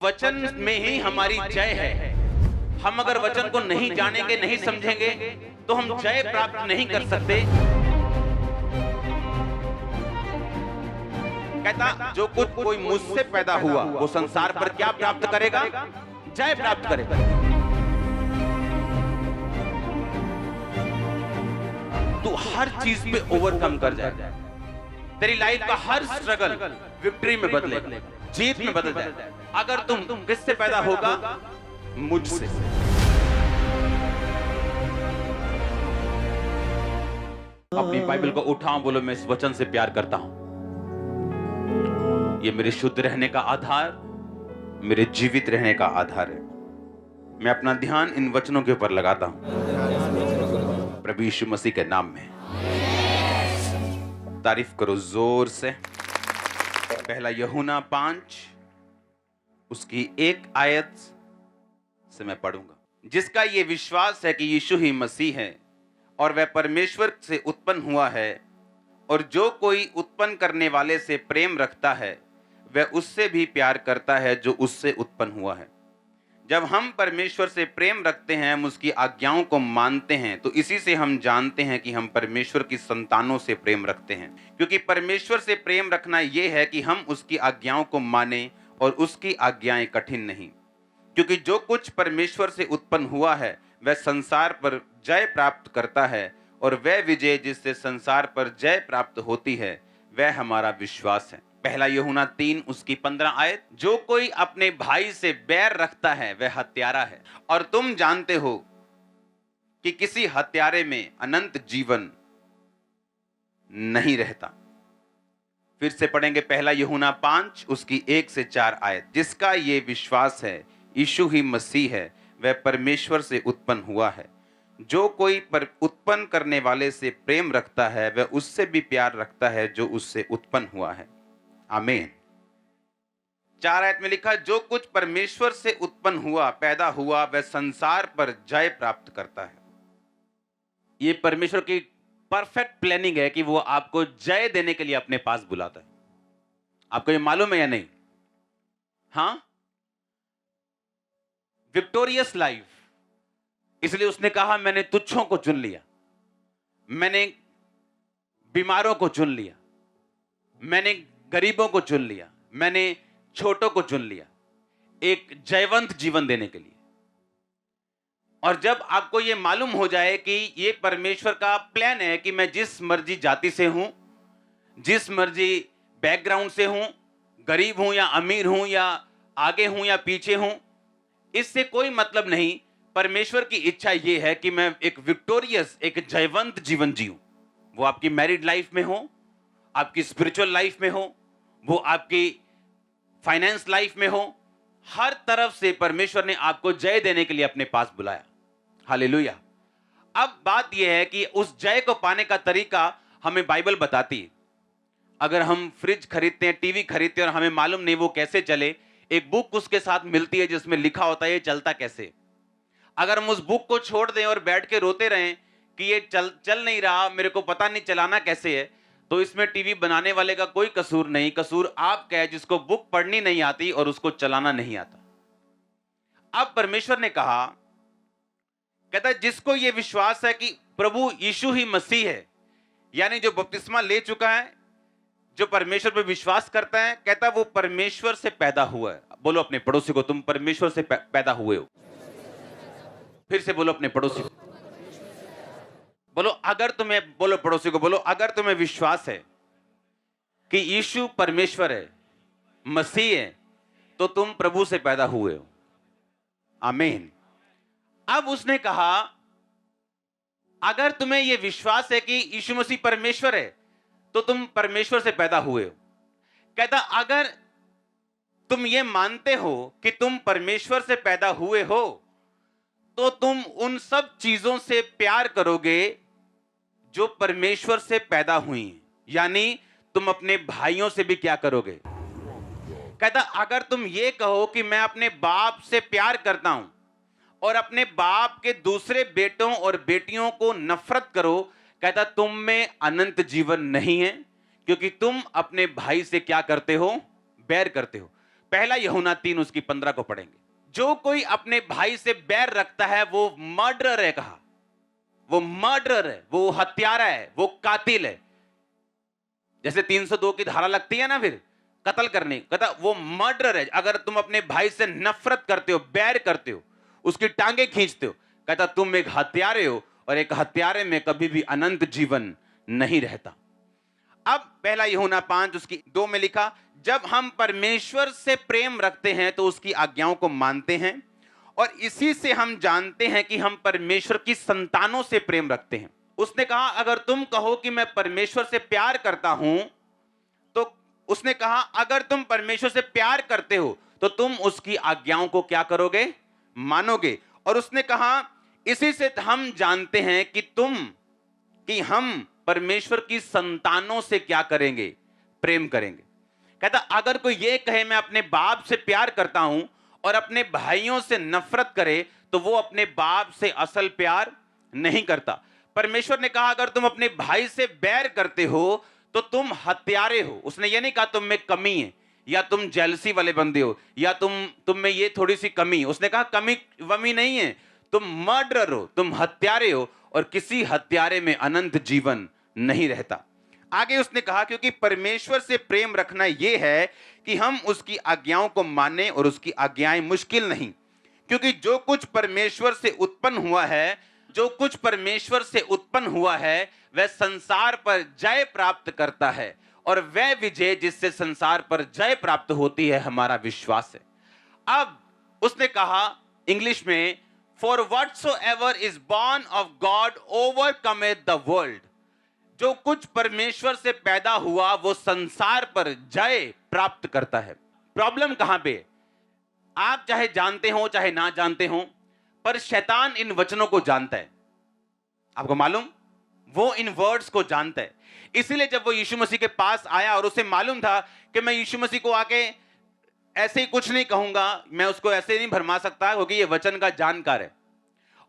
वचन में ही हमारी जय है। हम अगर वचन को नहीं जानेंगे, नहीं समझेंगे, तो हम जय प्राप्त नहीं कर सकते। कहता जो कुछ कोई मुझसे पैदा हुआ वो संसार पर क्या प्राप्त करेगा? जय प्राप्त करेगा। तू हर चीज पे ओवरकम कर जाएगा। तेरी लाइफ का हर स्ट्रगल विक्ट्री में बदलेगा, जीत में बदल जाएगा अगर तुम किससे पैदा होगा? मुझसे। अपनी बाइबल को उठाओ, बोलो मैं इस वचन से प्यार करता हूं। ये मेरे शुद्ध रहने का आधार, मेरे जीवित रहने का आधार है। मैं अपना ध्यान इन वचनों के ऊपर लगाता हूं प्रभु यीशु मसीह के नाम में। तारीफ करो जोर से। पहला यूहन्ना 5 उसकी 1 आयत से मैं पढ़ूंगा। जिसका ये विश्वास है कि यीशु ही मसीह है और वह परमेश्वर से उत्पन्न हुआ है, और जो कोई उत्पन्न करने वाले से प्रेम रखता है वह उससे भी प्यार करता है जो उससे उत्पन्न हुआ है। जब हम परमेश्वर से प्रेम रखते हैं, हम उसकी आज्ञाओं को मानते हैं, तो इसी से हम जानते हैं कि हम परमेश्वर की संतानों से प्रेम रखते हैं। क्योंकि परमेश्वर से प्रेम रखना यह है कि हम उसकी आज्ञाओं को माने और उसकी आज्ञाएं कठिन नहीं। क्योंकि जो कुछ परमेश्वर से उत्पन्न हुआ है वह संसार पर जय प्राप्त करता है, और वह विजय जिससे संसार पर जय प्राप्त होती है वह हमारा विश्वास है। पहला यूहन्ना 3 उसकी 15 आयत। जो कोई अपने भाई से बैर रखता है वह हत्यारा है, और तुम जानते हो कि किसी हत्यारे में अनंत जीवन नहीं रहता। फिर से पढ़ेंगे पहला यूहन्ना 5 उसकी 1 से 4 आयत। जिसका ये विश्वास है यीशु ही मसीह है, वह परमेश्वर से उत्पन्न हुआ है। जो कोई उत्पन्न करने वाले से प्रेम रखता है वह उससे भी प्यार रखता है जो उससे उत्पन्न हुआ है। आमीन। 4 आयत में लिखा, जो कुछ परमेश्वर से उत्पन्न हुआ, पैदा हुआ, वह संसार पर जय प्राप्त करता है। ये परमेश्वर की परफेक्ट प्लानिंग है कि वो आपको जय देने के लिए अपने पास बुलाता है। आपको ये मालूम है या नहीं? हाँ, विक्टोरियस लाइफ। इसलिए उसने कहा मैंने तुच्छों को चुन लिया, मैंने बीमारों को चुन लिया, मैंने गरीबों को चुन लिया, मैंने छोटों को चुन लिया, एक जयवंत जीवन देने के लिए। और जब आपको यह मालूम हो जाए कि यह परमेश्वर का प्लान है कि मैं जिस मर्जी जाति से हूं, जिस मर्जी बैकग्राउंड से हूं, गरीब हूं या अमीर हूं, या आगे हूं या पीछे हूं, इससे कोई मतलब नहीं। परमेश्वर की इच्छा यह है कि मैं एक विक्टोरियस, एक जयवंत जीवन जीऊं। वो आपकी मैरिड लाइफ में हो, आपकी स्पिरिचुअल लाइफ में हो, वो आपकी फाइनेंस लाइफ में हो, हर तरफ से परमेश्वर ने आपको जय देने के लिए अपने पास बुलाया। हालेलुया। अब बात यह है कि उस जय को पाने का तरीका हमें बाइबल बताती है। अगर हम फ्रिज खरीदते हैं, टीवी खरीदते हैं और हमें मालूम नहीं वो कैसे चले, एक बुक उसके साथ मिलती है जिसमें लिखा होता है ये चलता कैसे। अगर हम उस बुक को छोड़ दें और बैठ के रोते रहें कि ये चल नहीं रहा, मेरे को पता नहीं चलाना कैसे है, तो इसमें टीवी बनाने वाले का कोई कसूर नहीं। कसूर आपका है जिसको बुक पढ़नी नहीं आती और उसको चलाना नहीं आता। अब परमेश्वर ने कहा, कहता है जिसको यह विश्वास है कि प्रभु यीशु ही मसीह है, यानी जो बपतिस्मा ले चुका है, जो परमेश्वर पर विश्वास करता है, कहता वो परमेश्वर से पैदा हुआ है। बोलो अपने पड़ोसी को, तुम परमेश्वर से पैदा हुए हो। फिर से बोलो अपने पड़ोसी को, बोलो अगर तुम्हें, बोलो पड़ोसी को, बोलो अगर तुम्हें विश्वास है कि यीशु परमेश्वर है, मसीह है, तो तुम प्रभु से पैदा हुए हो। आमीन। अब उसने कहा अगर तुम्हें यह विश्वास है कि यीशु मसीह परमेश्वर है तो तुम परमेश्वर से पैदा हुए हो। कहता अगर तुम ये मानते हो कि तुम परमेश्वर से पैदा हुए हो तो तुम उन सब चीजों से प्यार करोगे जो परमेश्वर से पैदा हुई। यानी तुम अपने भाइयों से भी क्या करोगे? कहता अगर तुम ये कहो कि मैं अपने बाप से प्यार करता हूं और अपने बाप के दूसरे बेटों और बेटियों को नफरत करो, कहता तुम में अनंत जीवन नहीं है, क्योंकि तुम अपने भाई से क्या करते हो? बैर करते हो। पहला यूहन्ना 3 उसकी 15 को पढ़ेंगे। जो कोई अपने भाई से बैर रखता है वो मर्डरर है, कहा वो मर्डरर है, वो हत्यारा है, वो कातिल है। जैसे 302 की धारा लगती है ना, फिर कत्ल करने, कहता वो मर्डरर है। अगर तुम अपने भाई से नफरत करते हो, बैर करते हो, उसकी टांगे खींचते हो, कहता तुम एक हत्यारे हो, और एक हत्यारे में कभी भी अनंत जीवन नहीं रहता। अब पहला यूहन्ना 5 उसकी 2 में लिखा, जब हम परमेश्वर से प्रेम रखते हैं तो उसकी आज्ञाओं को मानते हैं, और इसी से हम जानते हैं कि हम परमेश्वर की संतानों से प्रेम रखते हैं। उसने कहा अगर तुम कहो कि मैं परमेश्वर से प्यार करता हूं, तो उसने कहा अगर तुम परमेश्वर से प्यार करते हो तो तुम उसकी आज्ञाओं को क्या करोगे, मानोगे। और उसने कहा इसी से हम जानते हैं कि हम परमेश्वर की संतानों से क्या करेंगे, प्रेम करेंगे। कहता अगर कोई ये कहे मैं अपने बाप से प्यार करता हूं और अपने भाइयों से नफरत करे तो वो अपने बाप से असल प्यार नहीं करता। परमेश्वर ने कहा अगर तुम अपने भाई से बैर करते हो तो तुम हत्यारे हो। उसने ये नहीं कहा तुम में कमी है, या तुम जेलसी वाले बंदे हो, या तुम में ये थोड़ी सी कमी है। उसने कहा कमी वमी नहीं है, तुम मर्डरर हो, तुम हत्यारे हो, और किसी हत्यारे में अनंत जीवन नहीं रहता। आगे उसने कहा क्योंकि परमेश्वर से प्रेम रखना यह है कि हम उसकी आज्ञाओं को माने, और उसकी आज्ञाएं मुश्किल नहीं, क्योंकि जो कुछ परमेश्वर से उत्पन्न हुआ है वह संसार पर जय प्राप्त करता है, और वह विजय जिससे संसार पर जय प्राप्त होती है हमारा विश्वास है। अब उसने कहा इंग्लिश में, for whatsoever is born of God overcometh the world. जो कुछ परमेश्वर से पैदा हुआ वो संसार पर जय प्राप्त करता है। प्रॉब्लम कहां पे? आप चाहे जानते हो चाहे ना जानते हो, पर शैतान इन वचनों को जानता है। आपको मालूम, वो इन वर्ड्स को जानता है। इसलिए जब वो यीशु मसीह के पास आया और उसे मालूम था कि मैं यीशु मसीह को आके ऐसे ही कुछ नहीं कहूंगा, मैं उसको ऐसे नहीं भरमा सकता क्योंकि ये वचन का जानकार है,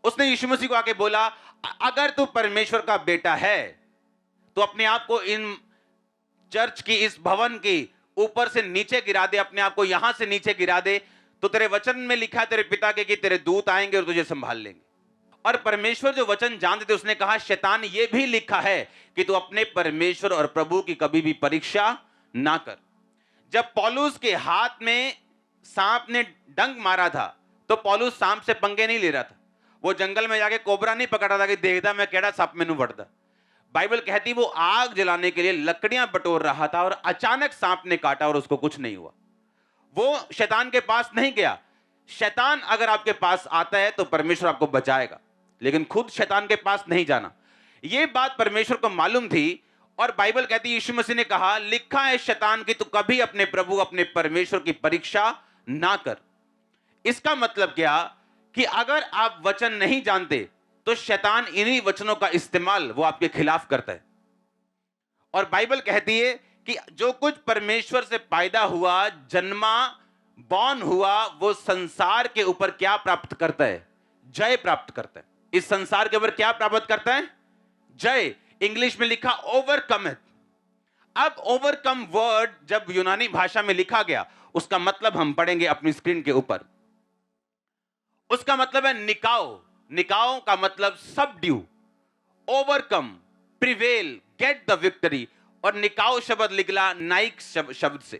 उसने यीशु मसीह को आके बोला अगर तू परमेश्वर का बेटा है तो अपने आप को इन चर्च की, इस भवन की ऊपर से नीचे गिरा दे, अपने आप को यहां से नीचे गिरा दे, तो तेरे वचन में लिखा है तेरे पिता के कि तेरे दूत आएंगे और तुझे संभाल लेंगे। और परमेश्वर जो वचन जानते थे, उसने कहा शैतान ये भी लिखा है कि तू अपने परमेश्वर और प्रभु की कभी भी परीक्षा ना कर। जब पौलुस के हाथ में सांप ने डंक मारा था तो पौलुस सांप से पंगे नहीं ले रहा था, वो जंगल में जाके कोबरा नहीं पकड़ा था कि देखता मैं केड़ा सांप मैनू वड़दा। बाइबल कहती वो आग जलाने के लिए लकड़ियां बटोर रहा था और अचानक सांप ने काटा और उसको कुछ नहीं हुआ। वो शैतान के पास नहीं गया। शैतान अगर आपके पास आता है तो परमेश्वर आपको बचाएगा, लेकिन खुद शैतान के पास नहीं जाना। यह बात परमेश्वर को मालूम थी, और बाइबल कहती है यीशु मसीह ने कहा लिखा है शैतान की तू कभी अपने प्रभु अपने परमेश्वर की परीक्षा ना कर। इसका मतलब क्या कि अगर आप वचन नहीं जानते तो शैतान इन्हीं वचनों का इस्तेमाल वो आपके खिलाफ करता है। और बाइबल कहती है कि जो कुछ परमेश्वर से पैदा हुआ, जन्मा, बॉर्न हुआ, वो संसार के ऊपर क्या प्राप्त करता है? जय प्राप्त करता है। इस संसार के ऊपर क्या प्राप्त करता है? जय। इंग्लिश में लिखा ओवरकम है। अब ओवरकम वर्ड जब यूनानी भाषा में लिखा गया, उसका मतलब हम पढ़ेंगे अपनी स्क्रीन के ऊपर। उसका मतलब है निकाओ। निकाओ का मतलब subdue, overcome, prevail, get the victory. और निकाओ शब्द निकला नाइक शब्द से।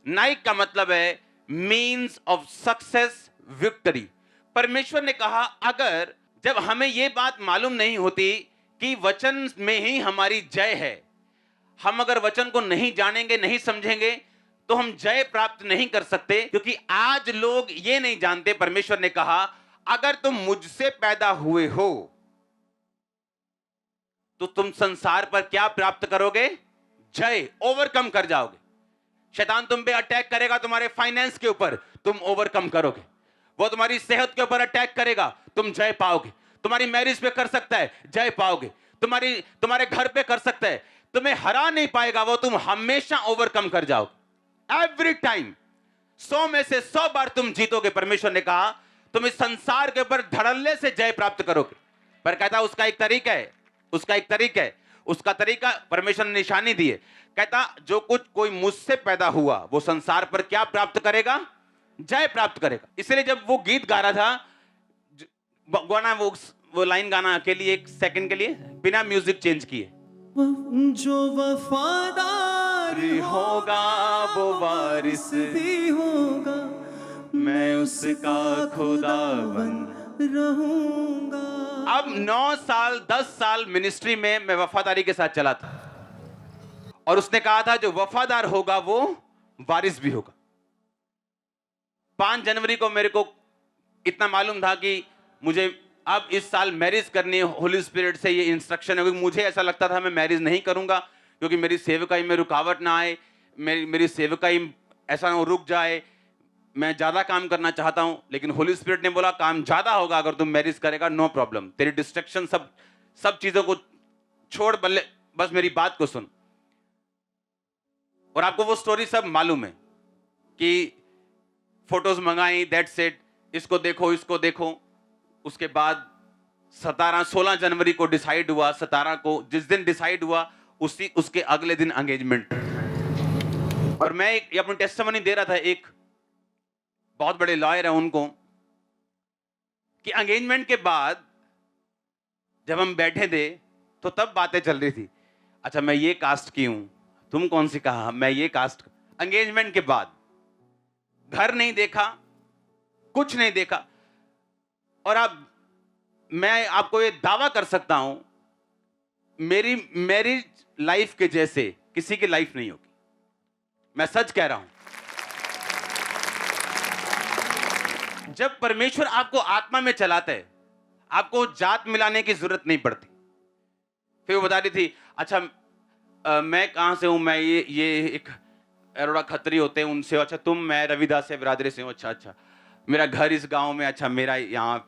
नाइक का मतलब है मीन्स ऑफ सक्सेस, विक्ट्री। परमेश्वर ने कहा अगर जब हमें यह बात मालूम नहीं होती कि वचन में ही हमारी जय है, हम अगर वचन को नहीं जानेंगे, नहीं समझेंगे, तो हम जय प्राप्त नहीं कर सकते। क्योंकि आज लोग ये नहीं जानते, परमेश्वर ने कहा अगर तुम मुझसे पैदा हुए हो तो तुम संसार पर क्या प्राप्त करोगे? जय, ओवरकम कर जाओगे। शैतान तुम पे अटैक करेगा, तुम्हारे फाइनेंस के ऊपर, तुम ओवरकम करोगे। वो तुम्हारी सेहत के ऊपर अटैक करेगा, तुम जय पाओगे। तुम्हारी मैरिज पे कर सकता है, जय पाओगे। तुम्हारे घर पे कर सकता है, तुम्हें हरा नहीं पाएगा वो, तुम हमेशा ओवरकम कर जाओगे। एवरी टाइम 100 में से 100 बार तुम जीतोगे। परमेश्वर ने कहा तुम इस संसार के ऊपर धड़ल्ले से जय प्राप्त करोगे। पर कहता उसका एक तरीका है, उसका एक तरीका है। उसका तरीका परमेश्वर ने निशानी दी है। कहता जो कुछ कोई मुझसे पैदा हुआ वो संसार पर क्या प्राप्त करेगा? जय प्राप्त करेगा। इसलिए जब वो गीत गा रहा था, गाना वो लाइन गाना अकेली 1 सेकंड के लिए बिना म्यूजिक चेंज किए, जो वफादार होगा वो वारिस भी होगा, मैं उसका खुदावन रहूंगा। अब 9 साल 10 साल मिनिस्ट्री में मैं वफादारी के साथ चला था, और उसने कहा था जो वफादार होगा वो वारिस भी होगा। 5 जनवरी को मेरे को इतना मालूम था कि मुझे अब इस साल मैरिज करनी है। होली स्पिरिट से ये इंस्ट्रक्शन है, क्योंकि मुझे ऐसा लगता था मैं मैरिज नहीं करूंगा क्योंकि मेरी सेवकाई में रुकावट ना आए, मेरी सेवकाई ऐसा ना रुक जाए, मैं ज्यादा काम करना चाहता हूं। लेकिन होली स्पिरिट ने बोला काम ज्यादा होगा अगर तुम मैरिज करेगा, नो प्रॉब्लम, तेरी डिस्ट्रक्शन सब चीजों को छोड़, बस मेरी बात को सुन। और आपको वो स्टोरी सब मालूम है कि फोटोज मंगाई, दैट्स इट, इसको देखो। उसके बाद 16 जनवरी को डिसाइड हुआ, 17 को जिस दिन डिसाइड हुआ उसके अगले दिन एंगेजमेंट। और मैं ये अपनी टेस्टिमनी दे रहा था एक बहुत बड़े लॉयर है उनको, कि एंगेजमेंट के बाद जब हम बैठे थे तो तब बातें चल रही थी, अच्छा मैं ये कास्ट की हूं, तुम कौन सी कहा, मैं ये कास्ट। एंगेजमेंट के बाद घर नहीं देखा, कुछ नहीं देखा। और अब मैं आपको ये दावा कर सकता हूं मेरी मैरिज लाइफ के जैसे किसी की लाइफ नहीं होगी, मैं सच कह रहा हूं। जब परमेश्वर आपको आत्मा में चलाता है आपको जात मिलाने की जरूरत नहीं पड़ती। फिर वो बता रही थी, अच्छा मैं कहां से हूं, मैं ये एक अरोड़ा खत्री होते हैं उनसे, अच्छा तुम, मैं रविदास से बिरादरी से हूं, अच्छा मेरा घर इस गांव में, अच्छा मेरा यहां।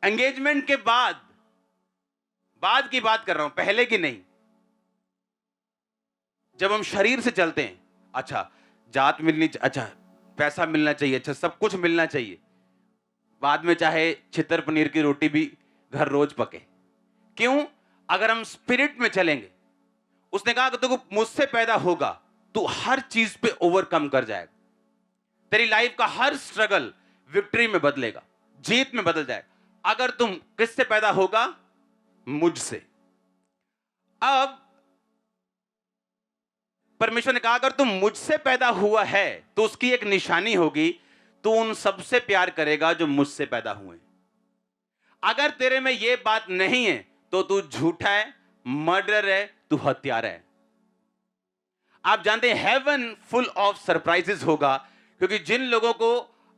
एंगेजमेंट के बाद की बात कर रहा हूं, पहले की नहीं। जब हम शरीर से चलते हैं, अच्छा जात मिलनी, अच्छा पैसा मिलना चाहिए, अच्छा सब कुछ मिलना चाहिए, बाद में चाहे छितर पनीर की रोटी भी घर रोज पके। क्यों? अगर हम स्पिरिट में चलेंगे, उसने कहा कि तू मुझसे पैदा होगा तू हर चीज पे ओवरकम कर जाएगा, तेरी लाइफ का हर स्ट्रगल विक्ट्री में बदलेगा, जीत में बदल जाएगा। अगर तुम किससे पैदा होगा? मुझसे। अब परमेश्वर ने कहा अगर तुम मुझसे पैदा हुआ है तो उसकी एक निशानी होगी, तू उन सबसे प्यार करेगा जो मुझसे पैदा हुए। अगर तेरे में यह बात नहीं है तो तू झूठा है, मर्डर है, तू हत्यारा है। आप जानते हैं हेवन फुल ऑफ सरप्राइजेस होगा, क्योंकि जिन लोगों को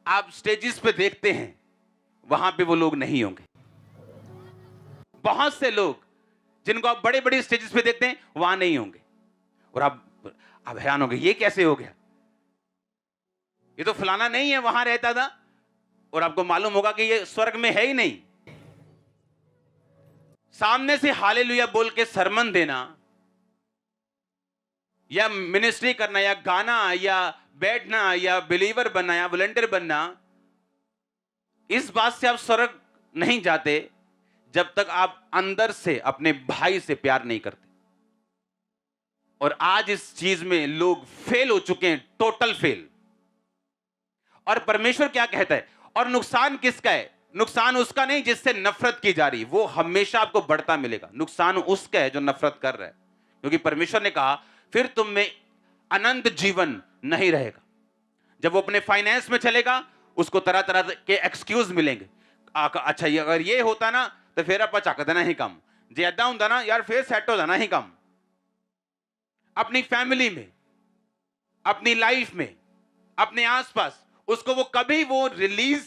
आप स्टेजेस पे देखते हैं वहां पे वो लोग नहीं होंगे। बहुत से लोग जिनको आप बड़े बड़े स्टेजेस पे देखते हैं वहां नहीं होंगे, और आप हैरान होंगे ये कैसे हो गया, ये तो फलाना नहीं है, वहां रहता था। और आपको मालूम होगा कि ये स्वर्ग में है ही नहीं। सामने से हालेलुया बोल के सरमन देना या मिनिस्ट्री करना या गाना या बैठना या बिलीवर बनना या वॉलंटियर बनना, इस बात से आप स्वर्ग नहीं जाते जब तक आप अंदर से अपने भाई से प्यार नहीं करते। और आज इस चीज में लोग फेल हो चुके हैं, टोटल फेल। और परमेश्वर क्या कहता है? और नुकसान किसका है? नुकसान उसका नहीं जिससे नफरत की जा रही, वो हमेशा आपको बढ़ता मिलेगा। नुकसान उसका है जो नफरत कर रहा है, क्योंकि परमेश्वर ने कहा फिर तुम में अनंत जीवन नहीं रहेगा। जब वो अपने फाइनेंस में चलेगा उसको तरह तरह के एक्सक्यूज मिलेंगे। अच्छा ये अगर ये होता ना तो फिर आप चाक देना ही कम, जे ऐदा होता ना यार फिर सेट हो जाना ही कम। अपनी फैमिली में, अपनी लाइफ में, अपने आसपास उसको वो कभी वो रिलीज,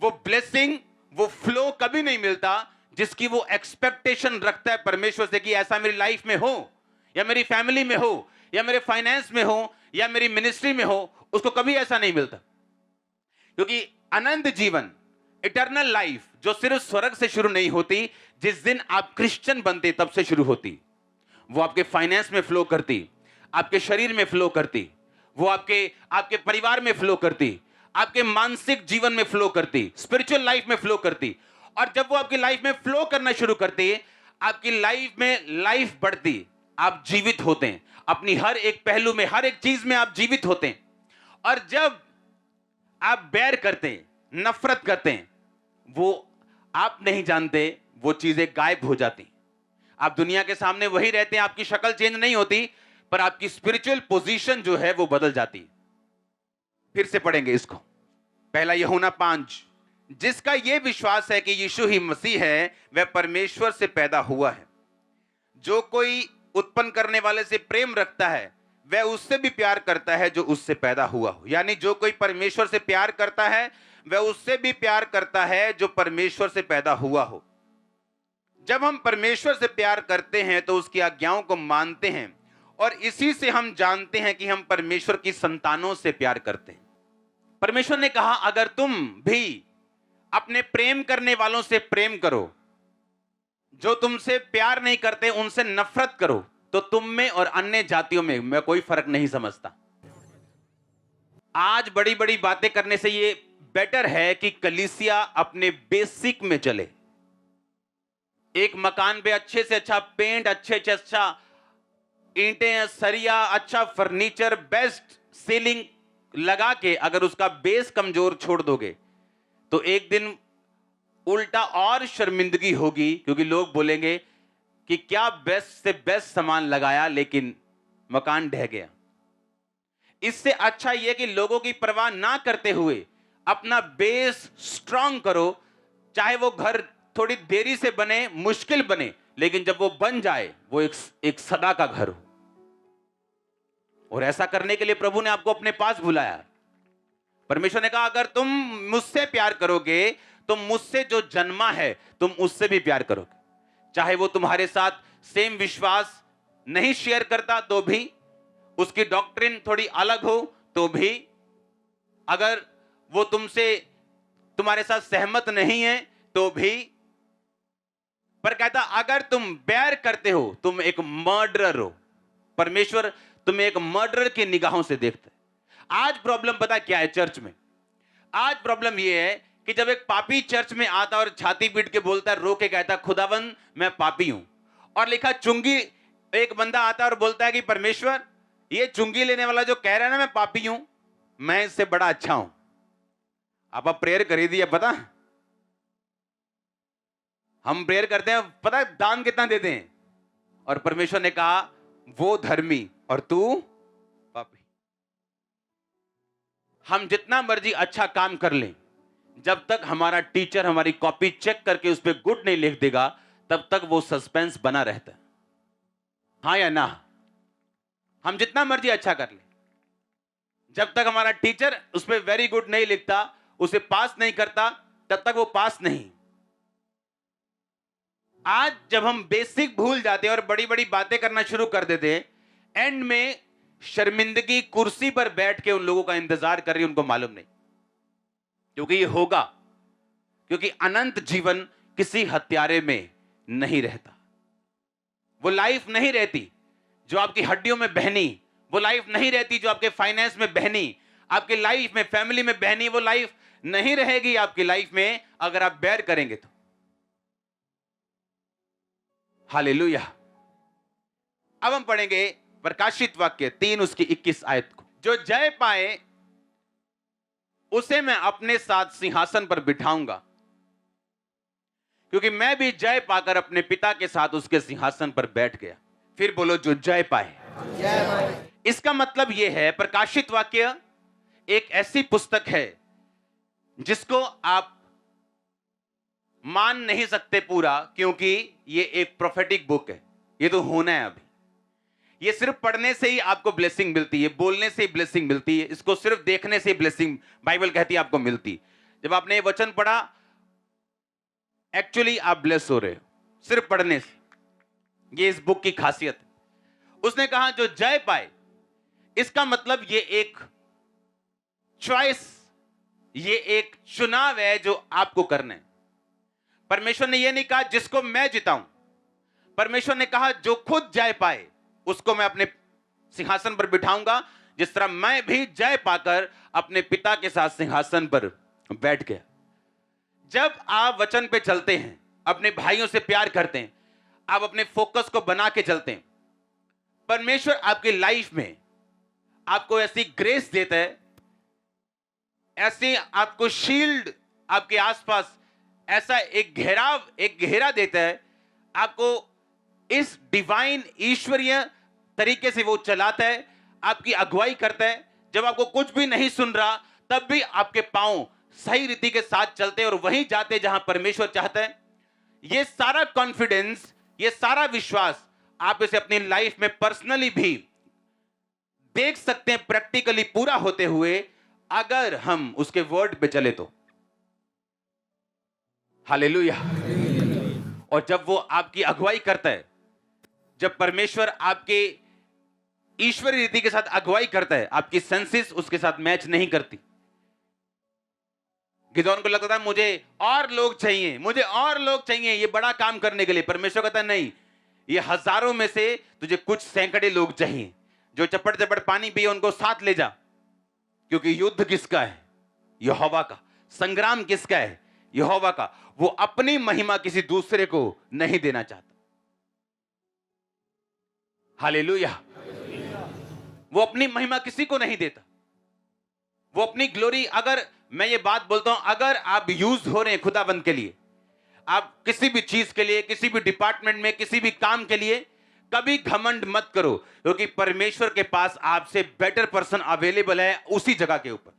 वो ब्लेसिंग, वो फ्लो कभी नहीं मिलता जिसकी वो एक्सपेक्टेशन रखता है परमेश्वर से कि ऐसा मेरी लाइफ में हो या मेरी फैमिली में हो या मेरे फाइनेंस में हो या मेरी मिनिस्ट्री में हो। उसको कभी ऐसा नहीं मिलता, क्योंकि अनंत जीवन, इटर्नल लाइफ जो सिर्फ स्वर्ग से शुरू नहीं होती, जिस दिन आप क्रिश्चियन बनते तब से शुरू होती। वो आपके फाइनेंस में फ्लो करती, आपके शरीर में फ्लो करती, वो आपके परिवार में फ्लो करती, आपके मानसिक जीवन में फ्लो करती, स्पिरिचुअल लाइफ में फ्लो करती। और जब वो आपकी लाइफ में फ्लो करना शुरू करती है, आपकी लाइफ में लाइफ बढ़ती है, आप जीवित होते हैं, अपनी हर एक पहलू में, हर एक चीज में आप जीवित होते हैं। और जब आप बैर करते हैं, नफरत करते हैं, वो आप नहीं जानते वो चीजें गायब हो जाती। आप दुनिया के सामने वही रहते हैं, आपकी शक्ल चेंज नहीं होती, पर आपकी स्पिरिचुअल पोजीशन जो है वो बदल जाती। फिर से पढ़ेंगे इसको, पहला यूहन्ना 5। जिसका यह विश्वास है कि यीशु ही मसीह है, वह परमेश्वर से पैदा हुआ है। जो कोई उत्पन्न करने वाले से प्रेम रखता है, वह उससे भी प्यार करता है जो उससे पैदा हुआ हो। यानी जो कोई परमेश्वर से प्यार करता है, वह उससे भी प्यार करता है जो परमेश्वर से पैदा हुआ हो। जब हम परमेश्वर से प्यार करते हैं तो उसकी आज्ञाओं को मानते हैं, और इसी से हम जानते हैं कि हम परमेश्वर की संतानों से प्यार करते हैं। परमेश्वर ने कहा, अगर तुम भी अपने प्रेम करने वालों से प्रेम करो, जो तुमसे प्यार नहीं करते उनसे नफरत करो, तो तुम में और अन्य जातियों में मैं कोई फर्क नहीं समझता। आज बड़ी बड़ी बातें करने से ये बेटर है कि कलीसिया अपने बेसिक में चले। एक मकान पे अच्छे से अच्छा पेंट, अच्छे से अच्छा ईंटें, सरिया, अच्छा फर्नीचर, बेस्ट सीलिंग लगा के अगर उसका बेस कमजोर छोड़ दोगे तो एक दिन उल्टा और शर्मिंदगी होगी, क्योंकि लोग बोलेंगे कि क्या बेस्ट से बेस्ट सामान लगाया लेकिन मकान ढह गया। इससे अच्छा यह कि लोगों की परवाह ना करते हुए अपना बेस स्ट्रांग करो, चाहे वो घर थोड़ी देरी से बने, मुश्किल बने, लेकिन जब वो बन जाए वो एक सदा का घर हो। और ऐसा करने के लिए प्रभु ने आपको अपने पास बुलाया। परमेश्वर ने कहा, अगर तुम मुझसे प्यार करोगे तो मुझसे जो जन्मा है तुम उससे भी प्यार करोगे। चाहे वो तुम्हारे साथ सेम विश्वास नहीं शेयर करता तो भी, उसकी डॉक्ट्रिन थोड़ी अलग हो तो भी, अगर वो तुम्हारे साथ सहमत नहीं है तो भी, पर कहता अगर तुम बैर करते हो तुम एक मर्डरर हो। परमेश्वर तुम्हें एक मर्डरर की निगाहों से देखता है। आज प्रॉब्लम पता क्या है चर्च में? आज प्रॉब्लम यह है कि जब एक पापी चर्च में आता और छाती पीट के बोलता है, रो के कहता, खुदावन मैं पापी हूं, और लिखा चुंगी, एक बंदा आता और बोलता है कि परमेश्वर ये चुंगी लेने वाला जो कह रहा है ना मैं पापी हूं, मैं इससे बड़ा अच्छा हूं। आप प्रेयर करी दी है, पता हम प्रेयर करते हैं, पता दान कितना देते हैं, और परमेश्वर ने कहा वो धर्मी और तू पापी। हम जितना मर्जी अच्छा काम कर लें, जब तक हमारा टीचर हमारी कॉपी चेक करके उस पर गुड नहीं लिख देगा, तब तक वो सस्पेंस बना रहता है। हाँ या ना? हम जितना मर्जी अच्छा कर लें, जब तक हमारा टीचर उस पर वेरी गुड नहीं लिखता, उसे पास नहीं करता, तब तक वो पास नहीं। आज जब हम बेसिक भूल जाते हैं और बड़ी बड़ी बातें करना शुरू कर देते हैं, एंड में शर्मिंदगी कुर्सी पर बैठ के उन लोगों का इंतजार कर रही है, उनको मालूम नहीं। क्योंकि ये होगा, क्योंकि अनंत जीवन किसी हत्यारे में नहीं रहता। वो लाइफ नहीं रहती जो आपकी हड्डियों में बहनी, वो लाइफ नहीं रहती जो आपके फाइनेंस में बहनी, आपकी लाइफ में, फैमिली में बहनी, वो लाइफ नहीं रहेगी आपकी लाइफ में अगर आप बैर करेंगे तो। हालेलुया। अब हम पढ़ेंगे प्रकाशित वाक्य 3 उसकी 21 आयत को। जो जय पाए उसे मैं अपने साथ सिंहासन पर बिठाऊंगा, क्योंकि मैं भी जय पाकर अपने पिता के साथ उसके सिंहासन पर बैठ गया। फिर बोलो, जो जय पाए। इसका मतलब यह है, प्रकाशित वाक्य एक ऐसी पुस्तक है जिसको आप मान नहीं सकते पूरा, क्योंकि यह एक प्रोफेटिक बुक है। यह तो होना है अभी। ये सिर्फ पढ़ने से ही आपको ब्लेसिंग मिलती है, बोलने से ही ब्लेसिंग मिलती है, इसको सिर्फ देखने से ही ब्लेसिंग बाइबल कहती है आपको मिलती। जब आपने ये वचन पढ़ा, एक्चुअली आप ब्लेस हो रहे हो सिर्फ पढ़ने से। ये इस बुक की खासियत है। उसने कहा जो जय पाए, इसका मतलब ये एक चॉइस, ये एक चुनाव है जो आपको करना है। परमेश्वर ने यह नहीं कहा जिसको मैं जिताऊं, परमेश्वर ने कहा जो खुद जय पाए उसको मैं अपने सिंहासन पर बिठाऊंगा, जिस तरह मैं भी जय पाकर अपने पिता के साथ सिंहासन पर बैठ गया। जब आप वचन पे चलते हैं, अपने भाइयों से प्यार करते हैं, आप अपने फोकस को बना के चलते हैं, परमेश्वर आपकी लाइफ में आपको ऐसी ग्रेस देता है, ऐसी आपको शील्ड आपके आसपास, ऐसा एक घेरा देता है आपको, इस डिवाइन ईश्वरीय तरीके से वो चलाता है, आपकी अगुवाई करता है। जब आपको कुछ भी नहीं सुन रहा तब भी आपके पांव सही रीति के साथ चलते हैं और वहीं जाते जहां परमेश्वर चाहता है। ये सारा कॉन्फिडेंस, ये सारा विश्वास आप इसे अपनी लाइफ में पर्सनली भी देख सकते हैं प्रैक्टिकली पूरा होते हुए, अगर हम उसके वर्ड पे चले तो। हालेलुया। और जब वो आपकी अगुवाई करता है, जब परमेश्वर आपके ईश्वरीय रीति के साथ अगुवाई करता है, आपकी सेंसेस उसके साथ मैच नहीं करती। गिदोन को लगता था मुझे और लोग चाहिए, मुझे और लोग चाहिए ये बड़ा काम करने के लिए। परमेश्वर कहता है नहीं, ये हजारों में से तुझे कुछ सैकड़े लोग चाहिए जो चपड़ चपड़ पानी पिए, उनको साथ ले जा, क्योंकि युद्ध किसका है? यहोवा का। संग्राम किसका है? यहोवा का। वो अपनी महिमा किसी दूसरे को नहीं देना चाहता। हालेलुया। वो अपनी महिमा किसी को नहीं देता। वो अपनी ग्लोरी, अगर मैं ये बात बोलता हूं, अगर आप यूज हो रहे हैं खुदाबंद के लिए, आप किसी भी चीज के लिए, किसी भी डिपार्टमेंट में, किसी भी काम के लिए, कभी घमंड मत करो, क्योंकि परमेश्वर के पास आपसे बेटर पर्सन अवेलेबल है उसी जगह के ऊपर।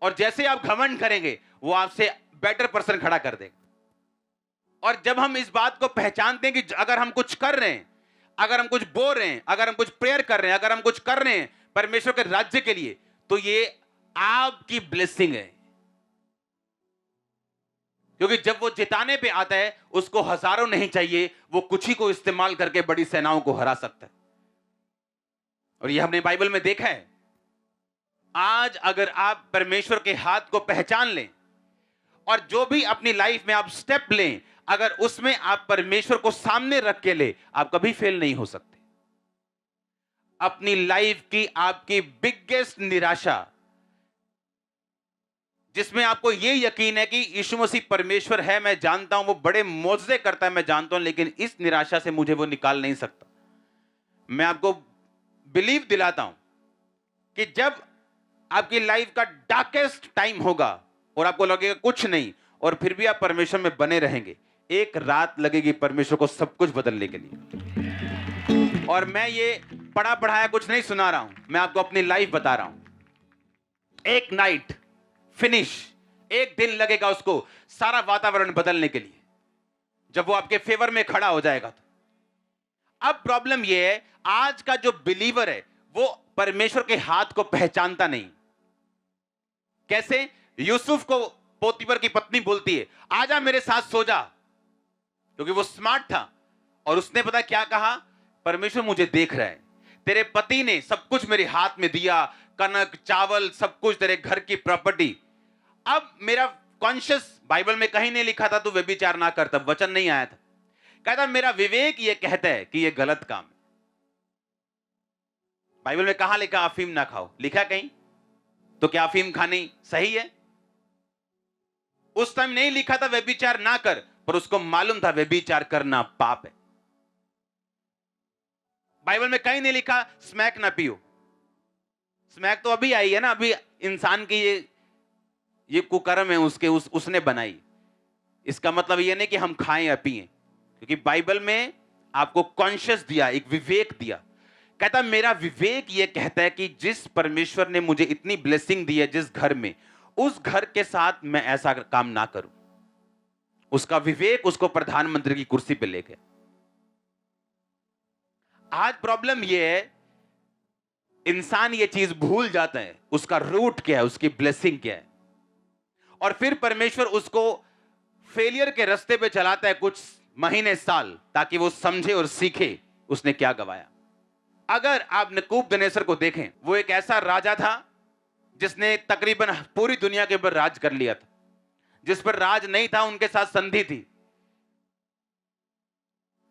और जैसे आप घमंड करेंगे वो आपसे बेटर पर्सन खड़ा कर देगा। और जब हम इस बात को पहचानते हैं कि अगर हम कुछ कर रहे हैं, अगर हम कुछ बोल रहे हैं, अगर हम कुछ प्रेयर कर रहे हैं, अगर हम कुछ कर रहे हैं परमेश्वर के राज्य के लिए, तो ये आपकी ब्लेसिंग है। क्योंकि जब वो जिताने पे आता है, उसको हजारों नहीं चाहिए, वो कुछ ही को इस्तेमाल करके बड़ी सेनाओं को हरा सकता है। और ये हमने बाइबल में देखा है। आज अगर आप परमेश्वर के हाथ को पहचान लें और जो भी अपनी लाइफ में आप स्टेप लें, अगर उसमें आप परमेश्वर को सामने रख के ले, आप कभी फेल नहीं हो सकते। अपनी लाइफ की आपकी बिगेस्ट निराशा, जिसमें आपको यह यकीन है कि यीशु मसीह परमेश्वर है, मैं जानता हूं वो बड़े मौजज़े करता है, मैं जानता हूं, लेकिन इस निराशा से मुझे वो निकाल नहीं सकता। मैं आपको बिलीव दिलाता हूं कि जब आपकी लाइफ का डार्केस्ट टाइम होगा और आपको लगेगा कुछ नहीं, और फिर भी आप परमेश्वर में बने रहेंगे, एक रात लगेगी परमेश्वर को सब कुछ बदलने के लिए। और मैं ये पढ़ा पढ़ाया कुछ नहीं सुना रहा हूं, मैं आपको अपनी लाइफ बता रहा हूं। एक नाइट फिनिश, एक दिन लगेगा उसको सारा वातावरण बदलने के लिए, जब वो आपके फेवर में खड़ा हो जाएगा। तो अब प्रॉब्लम ये है, आज का जो बिलीवर है वो परमेश्वर के हाथ को पहचानता नहीं। कैसे? यूसुफ को पोतीफर की पत्नी बोलती है, आजा मेरे साथ सो जा, क्योंकि वो स्मार्ट था। और उसने पता क्या कहा? परमेश्वर मुझे देख रहा है, तेरे पति ने सब कुछ मेरे हाथ में दिया, कनक चावल सब कुछ, तेरे घर की प्रॉपर्टी। अब मेरा कॉन्शियस, बाइबल में कहीं नहीं लिखा था तू व्यभिचार ना कर, तब वचन नहीं आया था। कहता मेरा विवेक ये कहता है कि ये गलत काम है। बाइबल में कहां लिखा अफीम ना खाओ? लिखा कहीं? तो क्या अफीम खानी सही है? उस टाइम नहीं लिखा था व्यभिचार ना कर, पर उसको मालूम था व्यभिचार करना पाप है। बाइबल में कहीं नहीं लिखा स्मैक ना पियो। स्मैक तो अभी आई है ना, अभी इंसान की ये कुकर्म है उसने बनाई। इसका मतलब ये नहीं कि हम खाएं या पिएं, क्योंकि बाइबल में आपको कॉन्शियस दिया, एक विवेक दिया। कहता मेरा विवेक ये कहता है कि जिस परमेश्वर ने मुझे इतनी ब्लेसिंग दी है जिस घर में, उस घर के साथ मैं ऐसा काम ना करूं। उसका विवेक उसको प्रधानमंत्री की कुर्सी पे ले गया। आज प्रॉब्लम ये है, इंसान ये चीज भूल जाता है, उसका रूट क्या है, उसकी ब्लेसिंग क्या है। और फिर परमेश्वर उसको फेलियर के रास्ते पे चलाता है कुछ महीने साल, ताकि वो समझे और सीखे उसने क्या गवाया। अगर आप नबूकदनेस्सर को देखें, वो एक ऐसा राजा था जिसने तकरीबन पूरी दुनिया के ऊपर राज कर लिया था। जिस पर राज नहीं था उनके साथ संधि थी।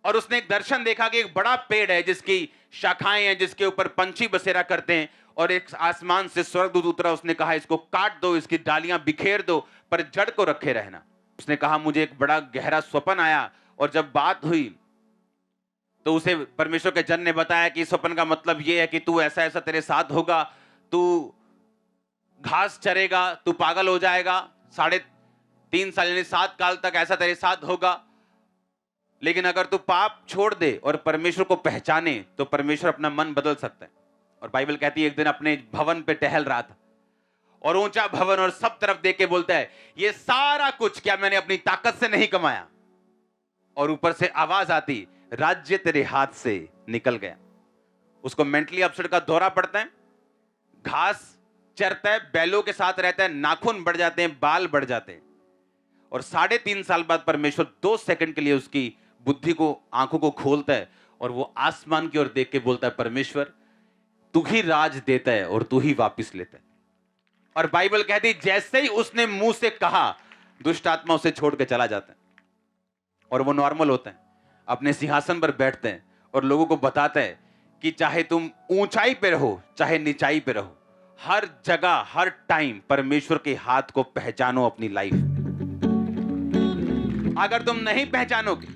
और उसने एक दर्शन देखा कि एक बड़ा पेड़ है जिसकी शाखाएं हैं, जिसके ऊपर पंछी बसेरा करते हैं, और एक आसमान से स्वर्गदूत उतरा। उसने कहा इसको काट दो, इसकी डालियां बिखेर दो, पर जड़ को रखे रहना। उसने कहा मुझे एक बड़ा गहरा स्वप्न आया और जब बात हुई तो उसे परमेश्वर के जन ने बताया कि स्वप्न का मतलब यह है कि तू ऐसा ऐसा तेरे साथ होगा, तू घास चरेगा, तू पागल हो जाएगा, 3.5 साल यानी 7 काल तक ऐसा तेरे साथ होगा। लेकिन अगर तू पाप छोड़ दे और परमेश्वर को पहचाने तो परमेश्वर अपना मन बदल सकता है। और बाइबल कहती है एक दिन अपने भवन पे टहल रहा था और ऊंचा भवन और सब तरफ देख के बोलता है ये सारा कुछ क्या मैंने अपनी ताकत से नहीं कमाया? और ऊपर से आवाज आती राज्य तेरे हाथ से निकल गया। उसको मेंटली अपसेट का दौरा पड़ता है, घास चरता है, बैलों के साथ रहता है, नाखून बढ़ जाते हैं, बाल बढ़ जाते हैं। और 3.5 साल बाद परमेश्वर 2 सेकंड के लिए उसकी बुद्धि को, आंखों को खोलता है और वो आसमान की ओर देख के बोलता है परमेश्वर तू ही राज देता है और तू ही वापिस लेता है। और बाइबल कहती जैसे ही उसने मुंह से कहा दुष्ट आत्मा उसे छोड़ के चला जाता है और वो नॉर्मल होता है, अपने सिंहासन पर बैठते हैं और लोगों को बताता है कि चाहे तुम ऊंचाई पे रहो चाहे निचाई पे रहो, हर जगह हर टाइम परमेश्वर के हाथ को पहचानो अपनी लाइफ में। अगर तुम नहीं पहचानोगे,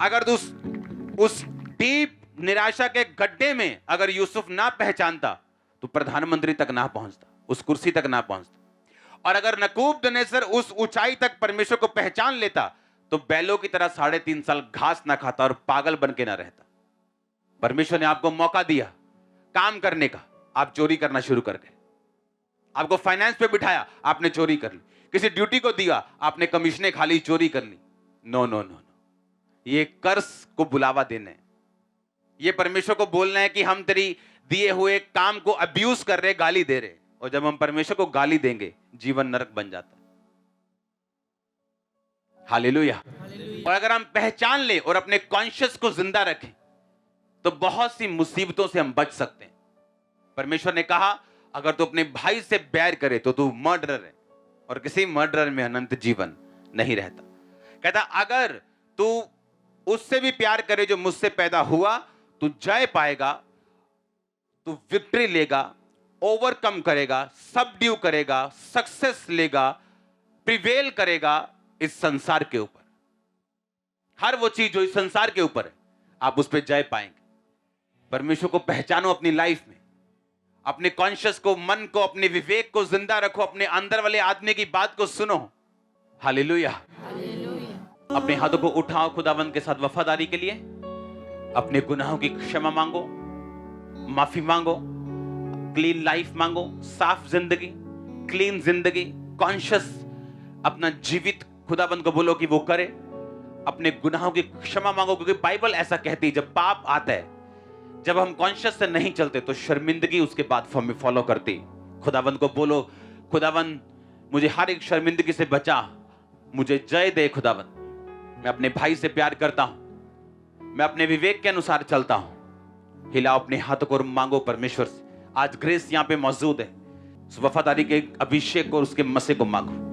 अगर उस डीप निराशा के गड्ढे में अगर यूसुफ ना पहचानता तो प्रधानमंत्री तक ना पहुंचता, उस कुर्सी तक ना पहुंचता। और अगर नबूकदनेस्सर उस ऊंचाई तक परमेश्वर को पहचान लेता तो बैलों की तरह 3.5 साल घास ना खाता और पागल बन के ना रहता। परमेश्वर ने आपको मौका दिया काम करने का, आप चोरी करना शुरू कर गए। आपको फाइनेंस पे बिठाया, आपने चोरी कर ली। किसी ड्यूटी को दिया, आपने कमीशने खा ली, चोरी कर ली। नो नो नो नो, ये कर्ज को बुलावा देना है। ये परमेश्वर को बोलना है कि हम तेरी दिए हुए काम को अब्यूज कर रहे, गाली दे रहे। और जब हम परमेश्वर को गाली देंगे जीवन नरक बन जाता है। हालेलुया। और अगर हम पहचान ले और अपने कॉन्शियस को जिंदा रखें तो बहुत सी मुसीबतों से हम बच सकते हैं। परमेश्वर ने कहा अगर तू अपने भाई से बैर करे तो तू मर्डरर है और किसी मर्डरर में अनंत जीवन नहीं रहता। कहता अगर तू उससे भी प्यार करे जो मुझसे पैदा हुआ, तू जय पाएगा, तू विक्ट्री लेगा, ओवरकम करेगा, सबड्यू करेगा, सक्सेस लेगा, प्रिवेल करेगा इस संसार के ऊपर। हर वो चीज जो इस संसार के ऊपर है आप उस पर जय पाएंगे। परमेश्वर को पहचानो अपनी लाइफ में, अपने कॉन्शियस को, मन को, अपने विवेक को जिंदा रखो, अपने अंदर वाले आदमी की बात को सुनो। हालेलुया। अपने हाथों को उठाओ खुदावंद के साथ वफादारी के लिए, अपने गुनाहों की क्षमा मांगो, माफी मांगो, क्लीन लाइफ मांगो, साफ जिंदगी, क्लीन जिंदगी, कॉन्शियस अपना जीवित खुदावंद को बोलो कि वो करे। अपने गुनाहों की क्षमा मांगो क्योंकि बाइबल ऐसा कहती है जब पाप आता है, जब हम कॉन्शियस से नहीं चलते तो शर्मिंदगी उसके बाद फॉलो करती। खुदावंद को बोलो खुदावंद मुझे हर एक शर्मिंदगी से बचा, मुझे जय दे खुदावंद। मैं अपने भाई से प्यार करता हूं, मैं अपने विवेक के अनुसार चलता हूं। हिलाओ अपने हाथों को और मांगो परमेश्वर से। आज ग्रेस यहां पे मौजूद है, उस वफादारी के अभिषेक को और उसके मसे को मांगो।